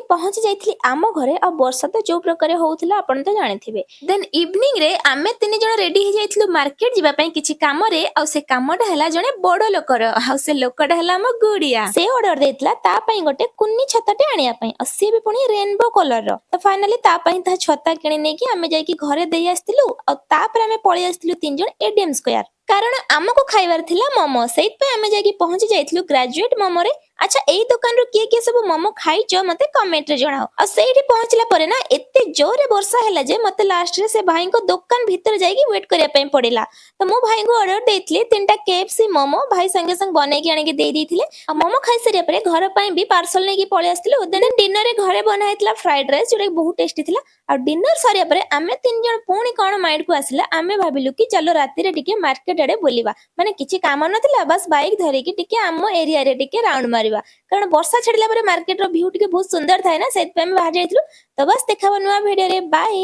पहुंची जाइथिली आम घरे आ वर्षा तो जो प्रकार होउथिला आपण तो जानिथिबे। देन इवनिंग रे आमे तीन जण रेडी हे जाइथिलु मार्केट जिबा पई किछि काम रे आ से कामटा हला जणे बड़ लोकर आ से लोकटा हला म गुड़िया से ऑर्डर देथिला ता पई गोटे कुन्नी छताटे आनिया पई आ से भी पुनी रेनबो कलर रो। तो फाइनली ता पई ता छता किनि नै कि आमे जाई कि घरे देई आस्तिलु आ ता पर आमे पळि आस्तिलु तीन जण एडीएम स्क्वायर कारण आमको खाइबार थिला मोमो सेइत पे आमे जाई कि पहुंची जाइथिलु ग्रेजुएट मोमो रे। अच्छा एई दुकान रो किए सब मोमो खाइचो मते कमेंट रे जणाओ। आ सेठी पहुंचला परे ना एते जोरे वर्षा हैला जे मते लास्ट रे से भाई को दुकान भीतर जाई कि वेट करिया पई पड़िला। तो मो भाई को ऑर्डर देइथिले तीनटा केएफसी मोमो भाई संगे संग बनै कि आनि कि देई दिथिले। आ मोमो खाइ सरिया परे घर पई भी पार्सल नै कि पळे आस्तिले। देन डिनर रे घरे बना हेतला फ्राइड राइस जोरे बहुत टेस्टी थिला। आ डिनर सरिया परे आमे तीन जण पुणी कोन माइंड को आसिला आमे भाबिलु कि चलो राती रे टिके मार्केट आडे बुलिबा माने किछि काम नथिला बस बाइक धरि कि टिके आम एरिया रे टिके राउंड मारिबा कारण वर्षा छड़िला परे मार्केट रो व्यू टिके बहुत सुंदर थाए ना सेत पे हम बाहर जाइथिलु। तो बस देखाबो नुवा वीडियो रे बाय।